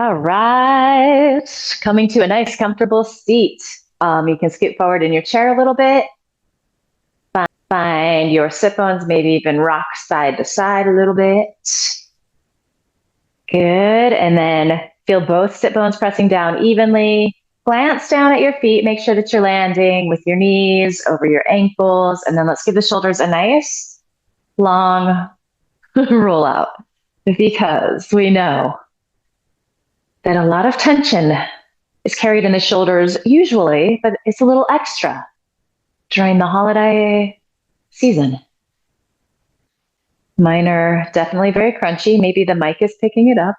All right. Coming to a nice, comfortable seat. You can scoot forward in your chair a little bit. Find your sit bones, maybe even rock side to side a little bit. Good. And then feel both sit bones pressing down evenly. Glance down at your feet. Make sure that you're landing with your knees over your ankles. And then let's give the shoulders a nice, long roll out, because we know that a lot of tension is carried in the shoulders usually, but it's a little extra during the holiday season. Mine are definitely very crunchy. Maybe the mic is picking it up.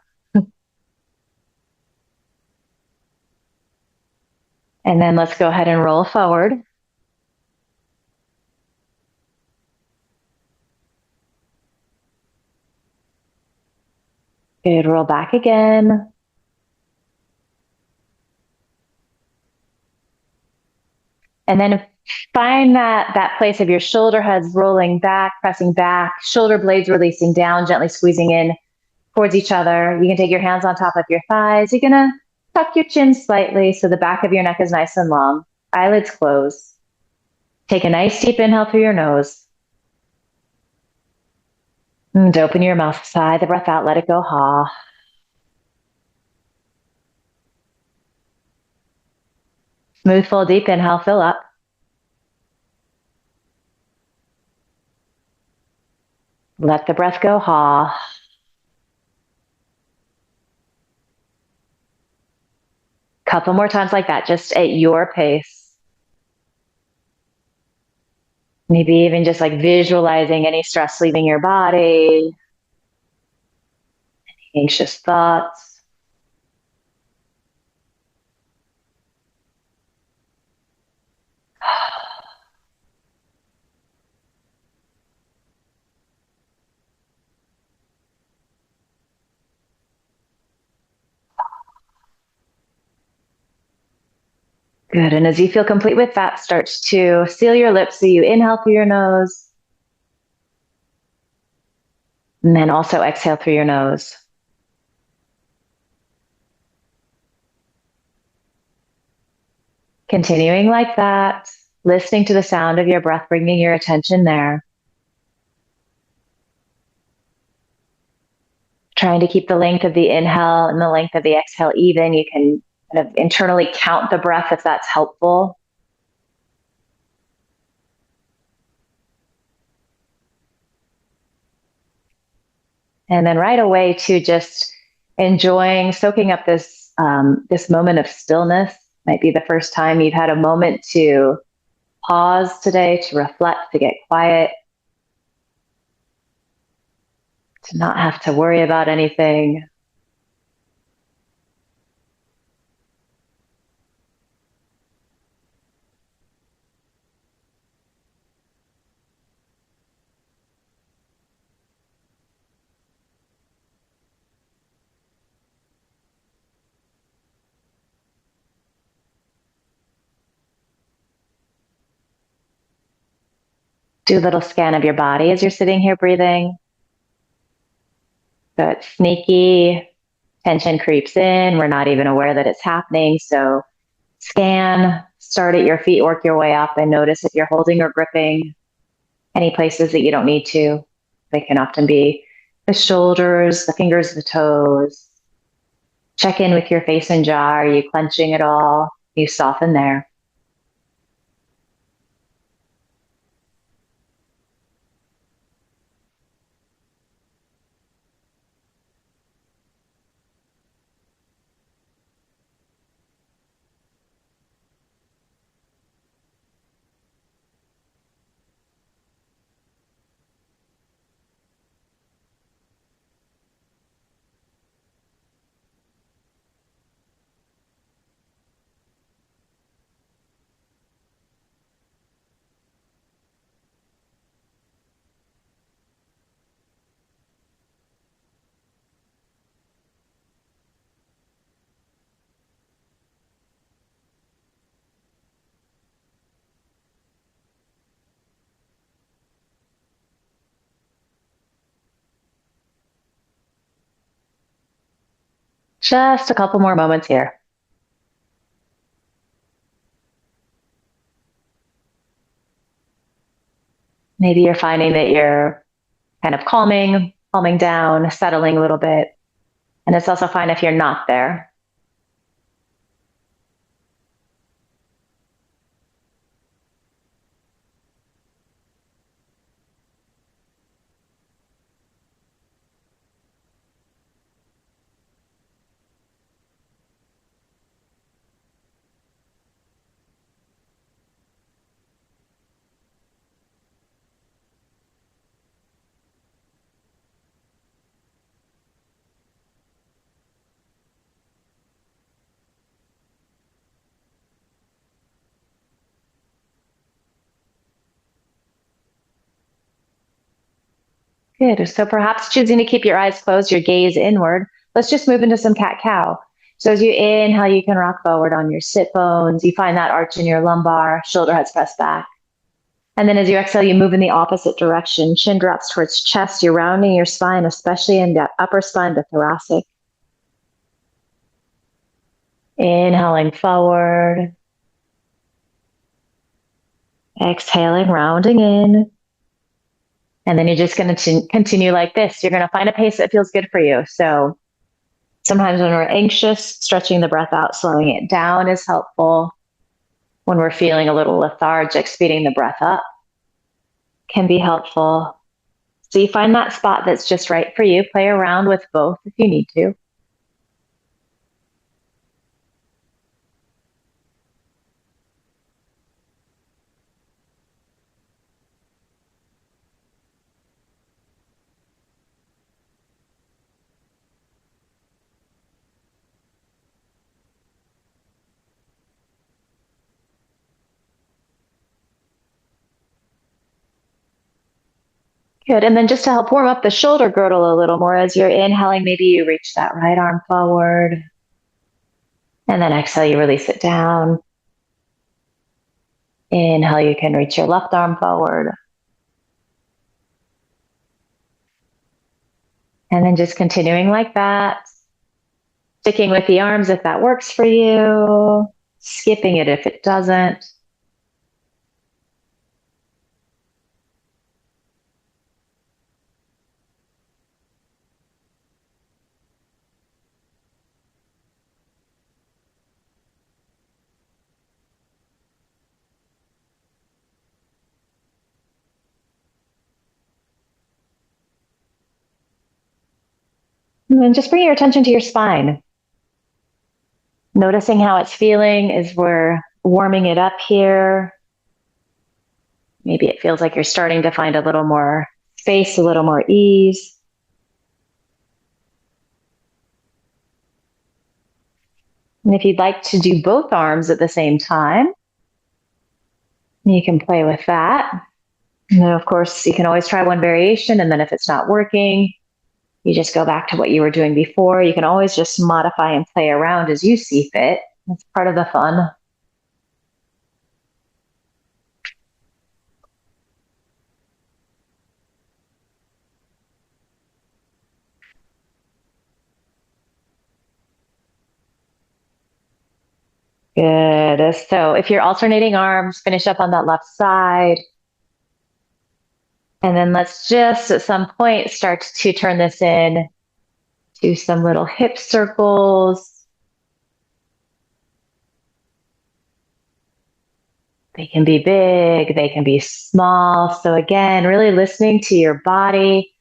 And then let's go ahead and roll forward. Good, roll back again. And then find that place of your shoulder heads rolling back, pressing back, shoulder blades releasing down, gently squeezing in towards each other. You can take your hands on top of your thighs. You're gonna tuck your chin slightly so the back of your neck is nice and long. Eyelids close. Take a nice deep inhale through your nose. And open your mouth, sigh the breath out, let it go, ha. Smooth, full, deep inhale, fill up. Let the breath go, ha. Couple more times like that, just at your pace. Maybe even just like visualizing any stress leaving your body, any anxious thoughts. Good, and as you feel complete with that, start to seal your lips. So you inhale through your nose, and then also exhale through your nose. Continuing like that, listening to the sound of your breath, bringing your attention there. Trying to keep the length of the inhale and the length of the exhale even. You can kind of internally count the breath if that's helpful. And then right away to just enjoying, soaking up this moment of stillness. Might be the first time you've had a moment to pause today, to reflect, to get quiet, to not have to worry about anything. Do a little scan of your body as you're sitting here breathing. So it's sneaky, tension creeps in. We're not even aware that it's happening. So scan, start at your feet, work your way up, and notice if you're holding or gripping any places that you don't need to. They can often be the shoulders, the fingers, the toes. Check in with your face and jaw. Are you clenching at all? You soften there. Just a couple more moments here. Maybe you're finding that you're kind of calming down, settling a little bit. And it's also fine if you're not there. Good. So perhaps choosing to keep your eyes closed, your gaze inward. Let's just move into some cat cow. So as you inhale, you can rock forward on your sit bones. You find that arch in your lumbar, shoulder heads pressed back. And then as you exhale, you move in the opposite direction. Chin drops towards chest. You're rounding your spine, especially in the upper spine, the thoracic. Inhaling forward. Exhaling, rounding in. And then you're just going to continue like this. You're going to find a pace that feels good for you. So sometimes when we're anxious, stretching the breath out, slowing it down is helpful. When we're feeling a little lethargic, speeding the breath up can be helpful. So you find that spot that's just right for you. Play around with both if you need to. Good. And then just to help warm up the shoulder girdle a little more, as you're inhaling, maybe you reach that right arm forward. And then exhale, you release it down. Inhale, you can reach your left arm forward. And then just continuing like that. Sticking with the arms if that works for you. Skipping it if it doesn't. And then just bring your attention to your spine. Noticing how it's feeling as we're warming it up here. Maybe it feels like you're starting to find a little more space, a little more ease. And if you'd like to do both arms at the same time, you can play with that. And then, of course, you can always try one variation. And then if it's not working, you just go back to what you were doing before. You can always just modify and play around as you see fit. That's part of the fun. Good. So if you're alternating arms, finish up on that left side. And then let's just at some point start to turn this in to some little hip circles. They can be big, they can be small. So again, really listening to your body,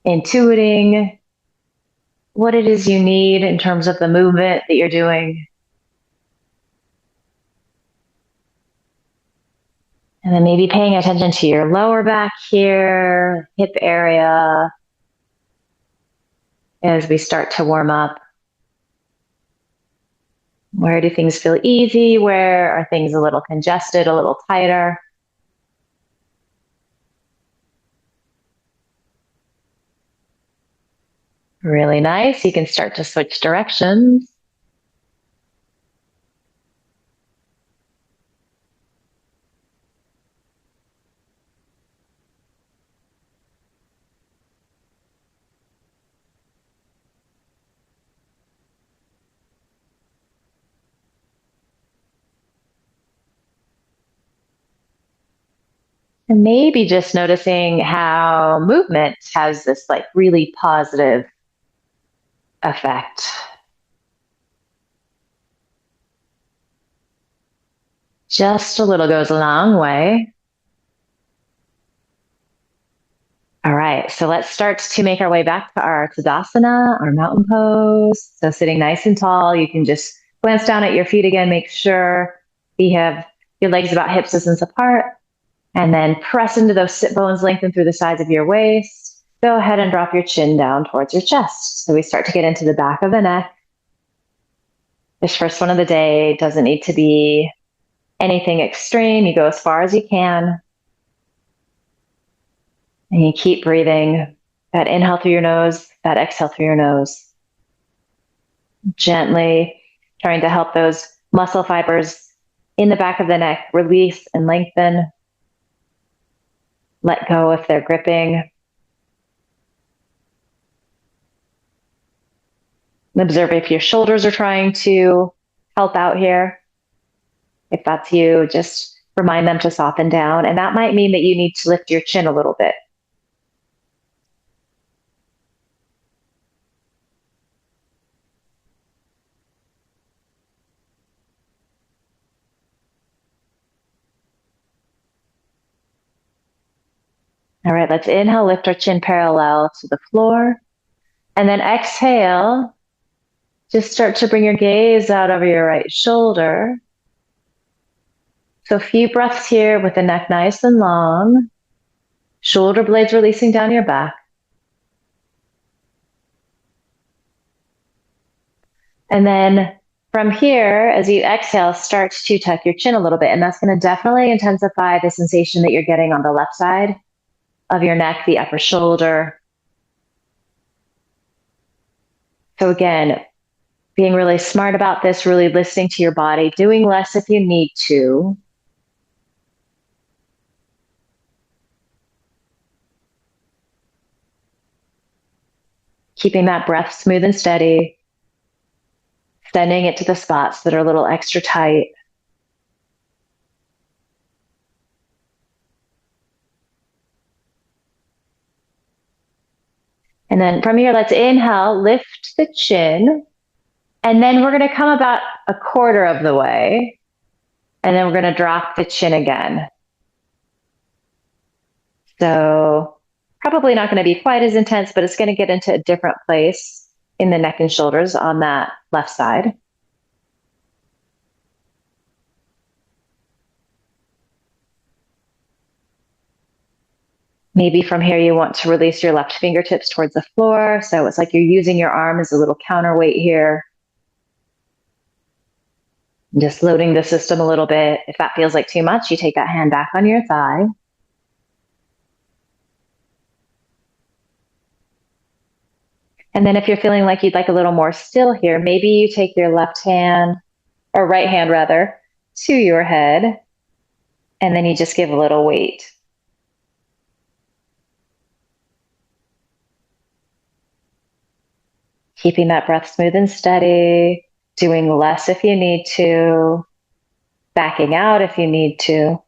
intuiting what it is you need in terms of the movement that you're doing. And then maybe paying attention to your lower back here, hip area, as we start to warm up. Where do things feel easy? Where are things a little congested, a little tighter? Really nice. You can start to switch directions. And maybe just noticing how movement has this like really positive effect. Just a little goes a long way. All right, so let's start to make our way back to our Tadasana, our mountain pose. So sitting nice and tall, you can just glance down at your feet again, make sure you have your legs about hip distance apart, and then press into those sit bones, lengthen through the sides of your waist. Go ahead and drop your chin down towards your chest. So we start to get into the back of the neck. This first one of the day doesn't need to be anything extreme. You go as far as you can. And you keep breathing. That inhale through your nose, that exhale through your nose. Gently trying to help those muscle fibers in the back of the neck release and lengthen. Let go if they're gripping. Observe if your shoulders are trying to help out here. If that's you, just remind them to soften down. And that might mean that you need to lift your chin a little bit. All right, let's inhale, lift our chin parallel to the floor. And then exhale, just start to bring your gaze out over your right shoulder. So a few breaths here with the neck nice and long. Shoulder blades releasing down your back. And then from here, as you exhale, start to tuck your chin a little bit. And that's going to definitely intensify the sensation that you're getting on the left side of your neck, the upper shoulder. So again, being really smart about this, really listening to your body, doing less if you need to. Keeping that breath smooth and steady, sending it to the spots that are a little extra tight. And then from here, let's inhale, lift the chin. And then we're going to come about a quarter of the way. And then we're going to drop the chin again. So probably not going to be quite as intense, but it's going to get into a different place in the neck and shoulders on that left side. Maybe from here you want to release your left fingertips towards the floor. So it's like you're using your arm as a little counterweight here. Just loading the system a little bit. If that feels like too much, you take that hand back on your thigh. And then if you're feeling like you'd like a little more still here, maybe you take your left hand, or right hand rather, to your head, and then you just give a little weight. Keeping that breath smooth and steady, doing less if you need to, backing out if you need to.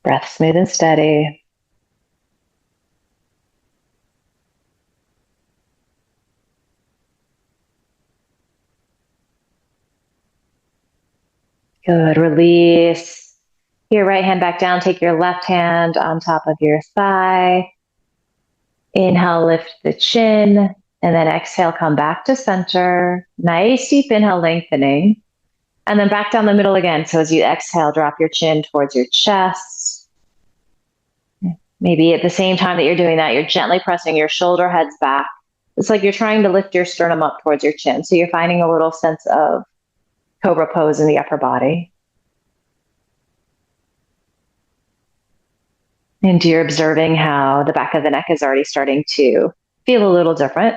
Breath smooth and steady. Good. Release. Your right hand back down. Take your left hand on top of your thigh. Inhale, lift the chin. And then exhale, come back to center. Nice deep inhale, lengthening. And then back down the middle again. So as you exhale, drop your chin towards your chest. Maybe at the same time that you're doing that, you're gently pressing your shoulder heads back. It's like you're trying to lift your sternum up towards your chin. So you're finding a little sense of cobra pose in the upper body. And you're observing how the back of the neck is already starting to feel a little different.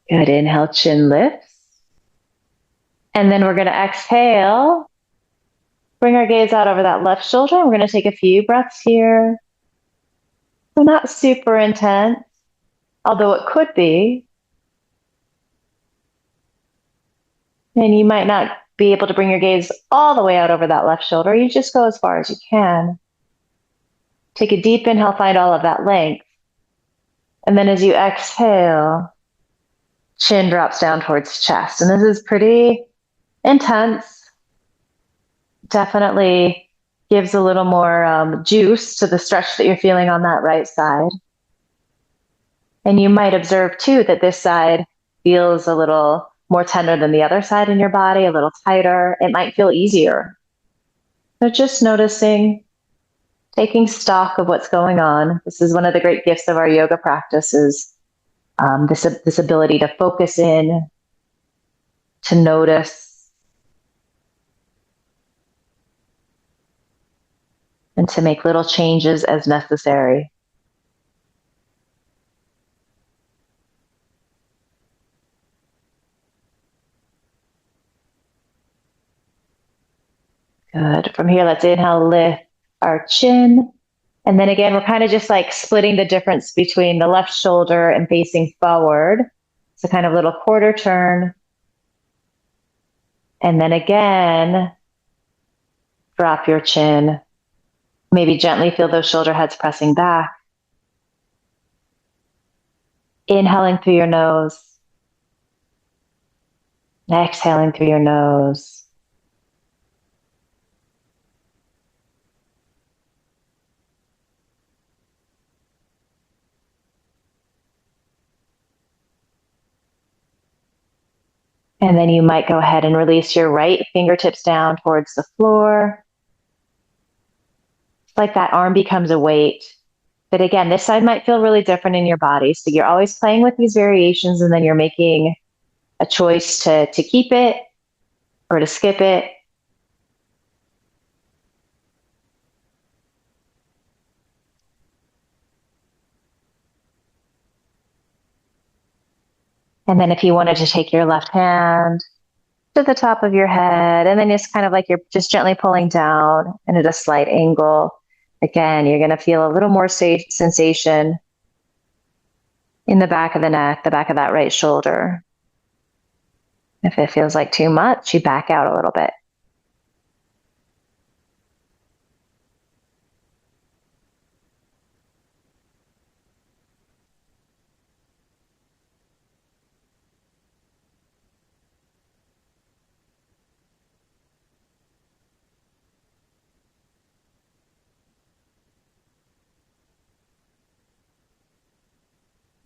Good. Inhale, chin lifts. And then we're going to exhale. Bring our gaze out over that left shoulder. We're going to take a few breaths here. So not super intense, although it could be. And you might not be able to bring your gaze all the way out over that left shoulder. You just go as far as you can. Take a deep inhale, find all of that length. And then as you exhale, chin drops down towards chest. And this is pretty intense. Definitely gives a little more juice to the stretch that you're feeling on that right side. And you might observe too that this side feels a little more tender than the other side in your body, a little tighter. It might feel easier. So just noticing, taking stock of what's going on. This is one of the great gifts of our yoga practice is this ability to focus in, to notice, and to make little changes as necessary. Good. From here, let's inhale, lift our chin. And then again, we're kind of just like splitting the difference between the left shoulder and facing forward. So kind of little quarter turn. And then again, drop your chin. Maybe gently feel those shoulder heads pressing back. Inhaling through your nose. Exhaling through your nose. And then you might go ahead and release your right fingertips down towards the floor. It's like that arm becomes a weight. But again, this side might feel really different in your body. So you're always playing with these variations and then you're making a choice to keep it or to skip it. And then if you wanted to take your left hand to the top of your head, and then it's kind of like you're just gently pulling down and at a slight angle. Again, you're going to feel a little more sensation in the back of the neck, the back of that right shoulder. If it feels like too much, you back out a little bit.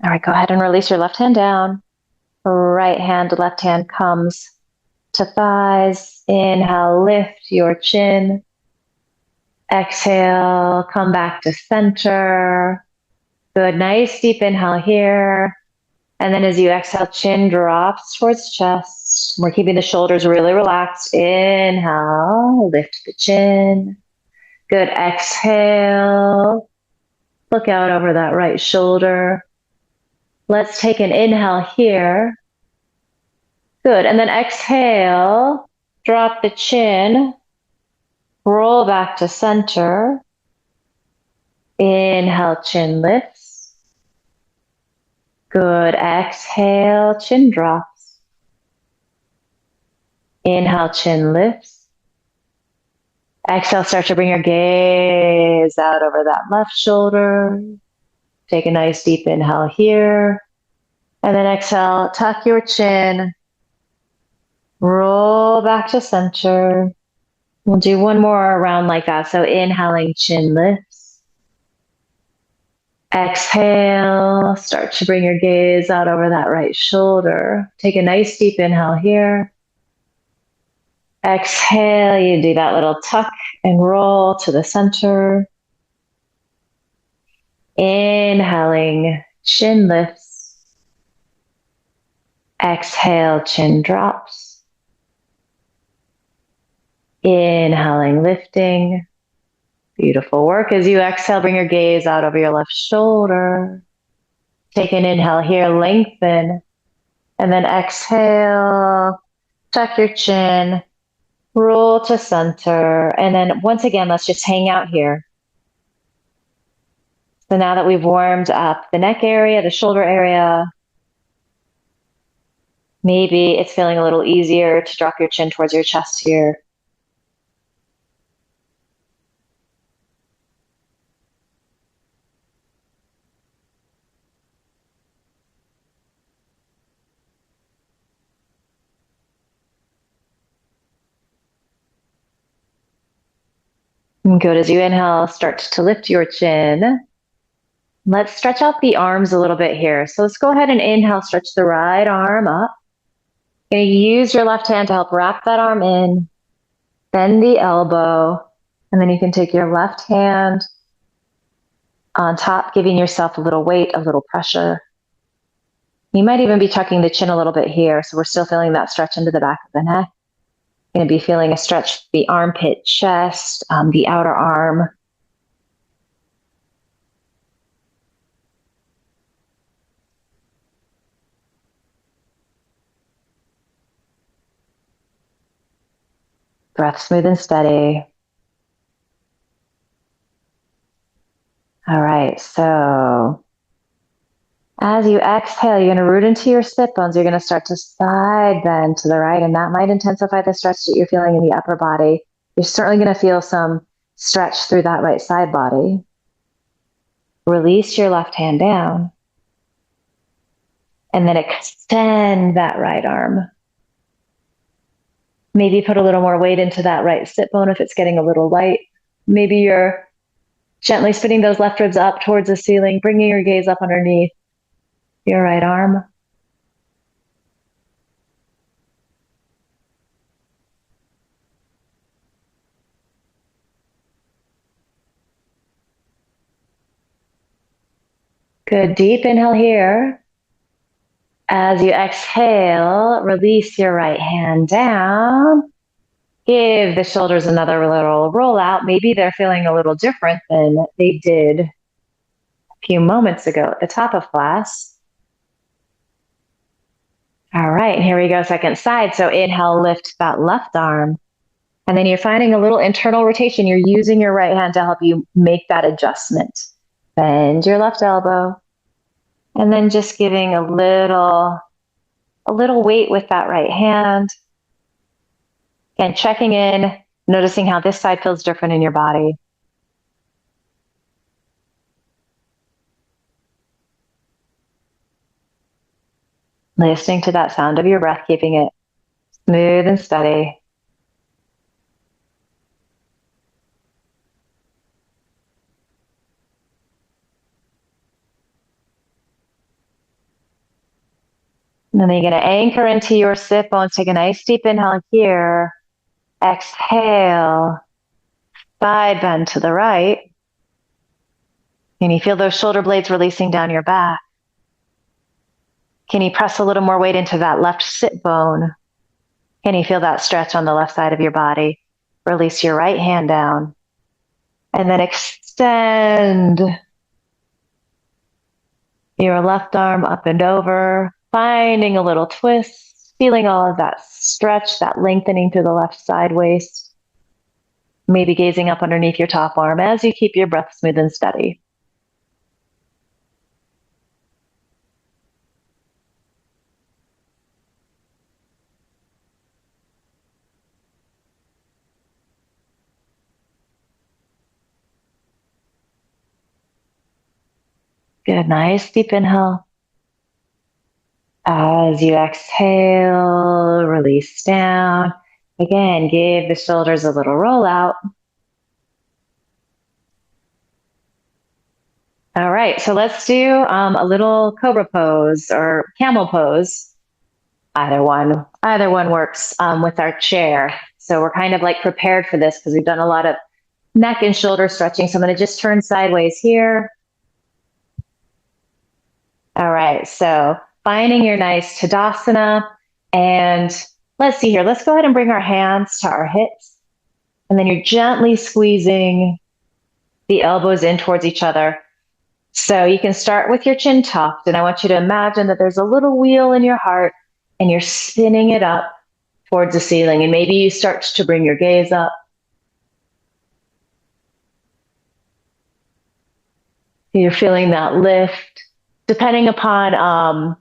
All right, go ahead and release your left hand down. Right hand, left hand comes to thighs. Inhale, lift your chin. Exhale, come back to center. Good, nice deep inhale here. And then as you exhale, chin drops towards chest. We're keeping the shoulders really relaxed. Inhale, lift the chin. Good, exhale. Look out over that right shoulder. Let's take an inhale here. Good, and then exhale, drop the chin, roll back to center. Inhale, chin lifts. Good, exhale, chin drops. Inhale, chin lifts. Exhale, start to bring your gaze out over that left shoulder. Take a nice deep inhale here. And then exhale, tuck your chin. Roll back to center. We'll do one more round like that. So inhaling, chin lifts. Exhale, start to bring your gaze out over that right shoulder. Take a nice deep inhale here. Exhale, you do that little tuck and roll to the center. Inhaling, chin lifts. Exhale, chin drops. Inhaling, lifting. Beautiful work. As you exhale, bring your gaze out over your left shoulder. Take an inhale here, lengthen. And then exhale, Tuck your chin, roll to center, and then once again, let's just hang out here. So now that we've warmed up the neck area, the shoulder area, maybe it's feeling a little easier to drop your chin towards your chest here. And good. As you inhale, start to lift your chin. Let's stretch out the arms a little bit here. So let's go ahead and inhale, stretch the right arm up. You're going to use your left hand to help wrap that arm in, bend the elbow, and then you can take your left hand on top, giving yourself a little weight, a little pressure. You might even be tucking the chin a little bit here, so we're still feeling that stretch into the back of the neck. You're going to be feeling a stretch, the armpit, chest, the outer arm. Breath smooth and steady. All right, so as you exhale, you're going to root into your sit bones. You're going to start to side bend to the right, and that might intensify the stretch that you're feeling in the upper body. You're certainly going to feel some stretch through that right side body. Release your left hand down, and then extend that right arm. Maybe put a little more weight into that right sit bone if it's getting a little light. Maybe you're gently spinning those left ribs up towards the ceiling, bringing your gaze up underneath your right arm. Good. Deep inhale here. As you exhale, release your right hand down. Give the shoulders another little roll out. Maybe they're feeling a little different than they did a few moments ago at the top of class. All right, and here we go, second side. So inhale, lift that left arm. And then you're finding a little internal rotation. You're using your right hand to help you make that adjustment. Bend your left elbow. And then just giving a little weight with that right hand. And checking in, noticing how this side feels different in your body. Listening to that sound of your breath, keeping it smooth and steady. And then you're going to anchor into your sit bones. Take a nice deep inhale here. Exhale. Side bend to the right. Can you feel those shoulder blades releasing down your back? Can you press a little more weight into that left sit bone? Can you feel that stretch on the left side of your body? Release your right hand down. And then extend your left arm up and over, finding a little twist, feeling all of that stretch, that lengthening through the left side waist. Maybe gazing up underneath your top arm as you keep your breath smooth and steady. Good, nice deep inhale. As you exhale, release down. Again, give the shoulders a little roll out. All right, so let's do a little cobra pose or camel pose. Either one works with our chair. So we're kind of like prepared for this because we've done a lot of neck and shoulder stretching. So I'm going to just turn sideways here. All right, so finding your nice Tadasana. And let's see here. Let's go ahead and bring our hands to our hips. And then you're gently squeezing the elbows in towards each other. So you can start with your chin tucked. And I want you to imagine that there's a little wheel in your heart and you're spinning it up towards the ceiling. And maybe you start to bring your gaze up. You're feeling that lift. Depending upon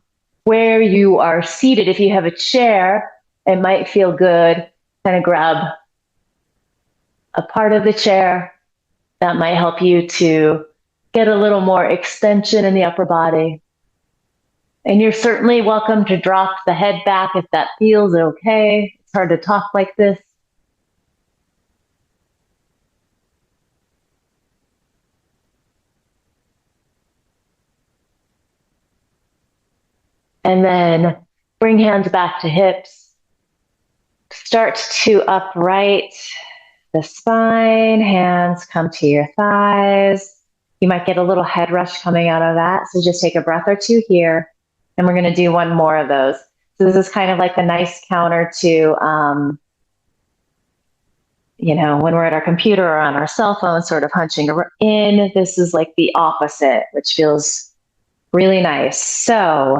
where you are seated, if you have a chair, it might feel good. Kind of grab a part of the chair. That might help you to get a little more extension in the upper body. And you're certainly welcome to drop the head back if that feels okay. It's hard to talk like this. And then bring hands back to hips. Start to upright the spine. Hands come to your thighs. You might get a little head rush coming out of that. So just take a breath or two here. And we're going to do one more of those. So this is kind of like a nice counter to, when we're at our computer or on our cell phone, sort of hunching in. This is like the opposite, which feels really nice. So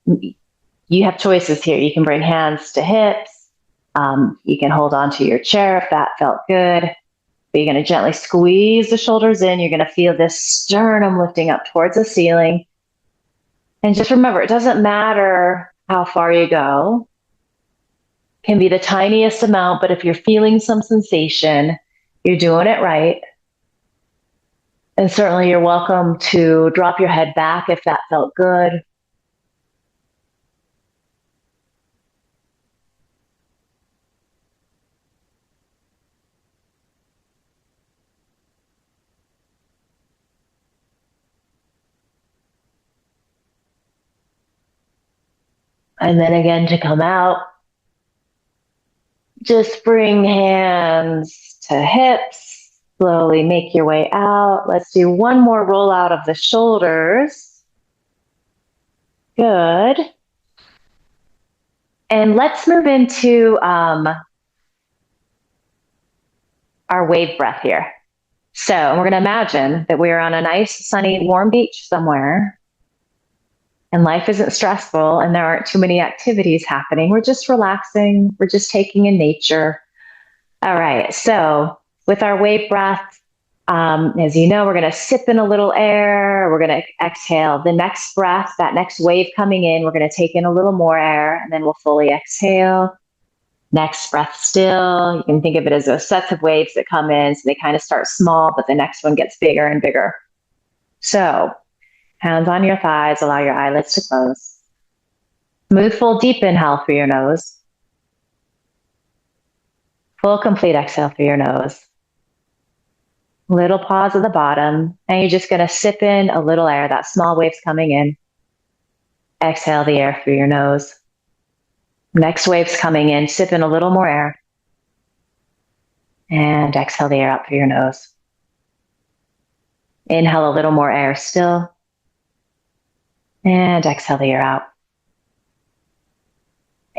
you have choices here. You can bring hands to hips. You can hold on to your chair if that felt good. But you're going to gently squeeze the shoulders in. You're going to feel this sternum lifting up towards the ceiling. And just remember, it doesn't matter how far you go. It can be the tiniest amount, but if you're feeling some sensation, you're doing it right. And certainly you're welcome to drop your head back if that felt good. And then again to come out, just bring hands to hips, slowly make your way out. Let's do one more roll out of the shoulders. Good. And let's move into our wave breath here. So we're going to imagine that we're on a nice, sunny, warm beach somewhere, and life isn't stressful and there aren't too many activities happening. We're just relaxing. We're just taking in nature. All right. So with our wave breath, as you know, we're going to sip in a little air. We're going to exhale. The next breath, that next wave coming in, we're going to take in a little more air, and then we'll fully exhale. Next breath still. You can think of it as those sets of waves that come in. So they kind of start small, but the next one gets bigger and bigger. So hands on your thighs, allow your eyelids to close. Smooth, full, deep inhale through your nose. Full, complete exhale through your nose. Little pause at the bottom, and you're just going to sip in a little air, that small waves coming in. Exhale the air through your nose. Next wave's coming in, sip in a little more air. And exhale the air out through your nose. Inhale a little more air still. And exhale the air out.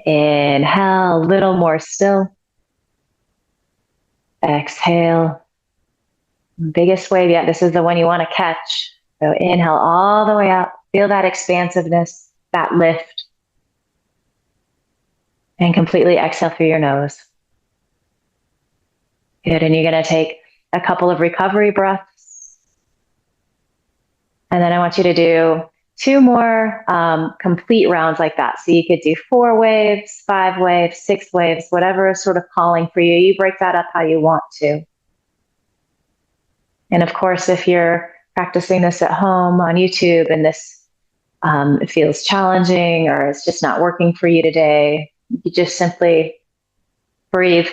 Inhale a little more still. Exhale. Biggest wave yet. This is the one you want to catch. So inhale all the way up. Feel that expansiveness, that lift. And completely exhale through your nose. Good. And you're going to take a couple of recovery breaths. And then I want you to do 2 more complete rounds like that. So you could do 4 waves, 5 waves, 6 waves, whatever is sort of calling for you. You break that up how you want to. And of course, if you're practicing this at home on YouTube and this it feels challenging or it's just not working for you today, you just simply breathe.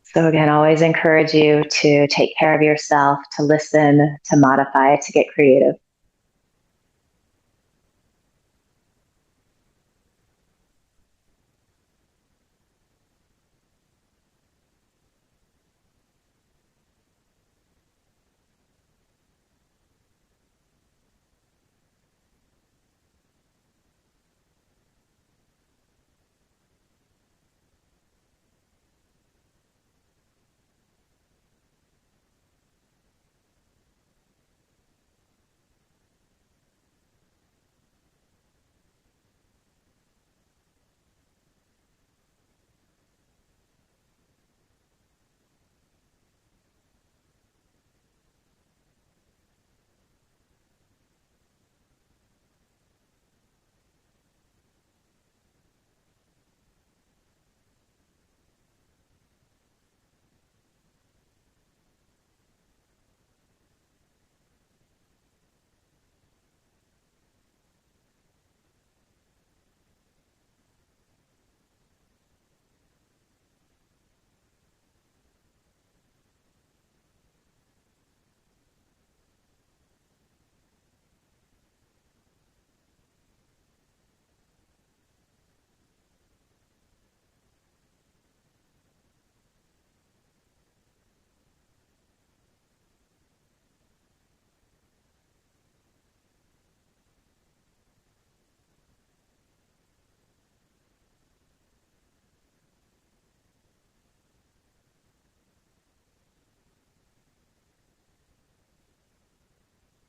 So again, always encourage you to take care of yourself, to listen, to modify, to get creative.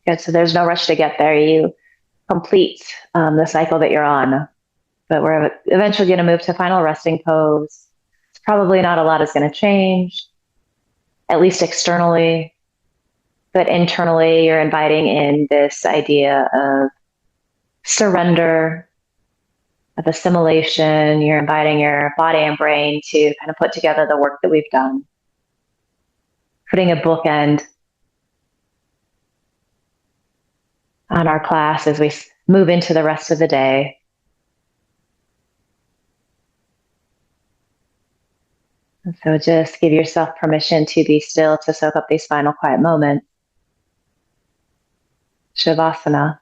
Good. So there's no rush to get there. You complete the cycle that you're on, but we're eventually going to move to final resting pose. It's probably not a lot is going to change, at least externally, but internally, you're inviting in this idea of surrender, of assimilation. You're inviting your body and brain to kind of put together the work that we've done, putting a bookend on our class as we move into the rest of the day. And so just give yourself permission to be still, to soak up these final quiet moments. Shavasana.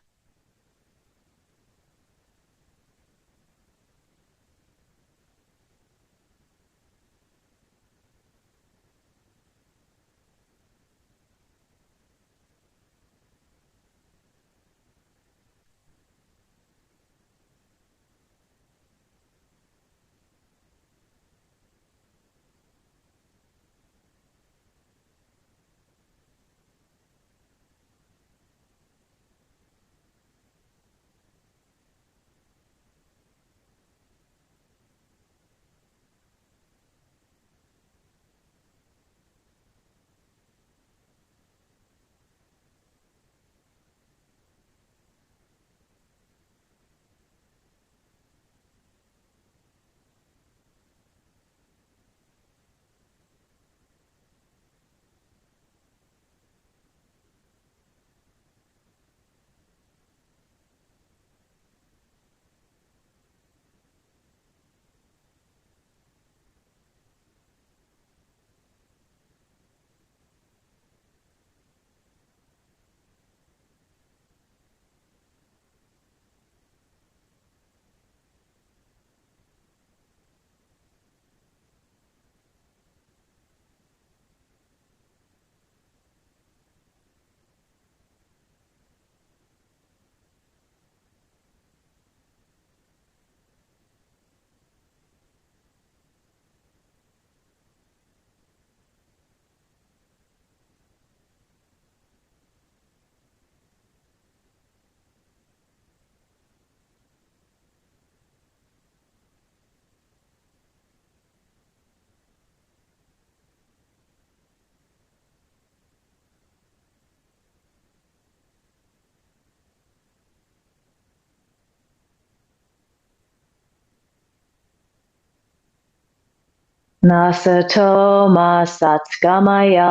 Nasato masatgamaya.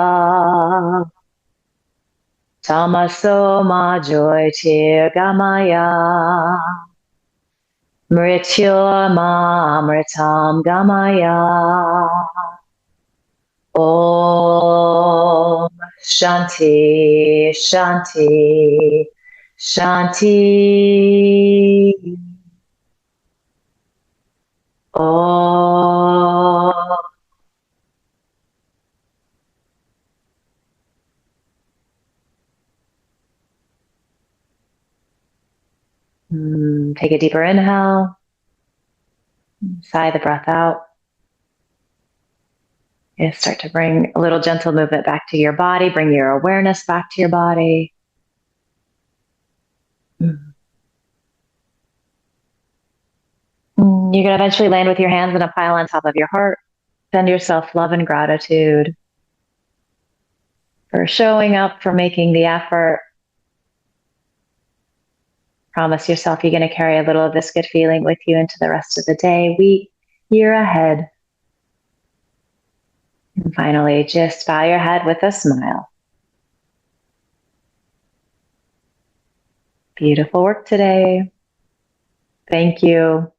Tamaso ma joy gamaya. Mrityo ma amritam gamaya. Om Shanti Shanti Shanti. Om. Take a deeper inhale. Sigh the breath out. You start to bring a little gentle movement back to your body. Bring your awareness back to your body. You're going to eventually land with your hands in a pile on top of your heart. Send yourself love and gratitude for showing up, for making the effort. Promise yourself you're going to carry a little of this good feeling with you into the rest of the day, week, year ahead. And finally, just bow your head with a smile. Beautiful work today. Thank you.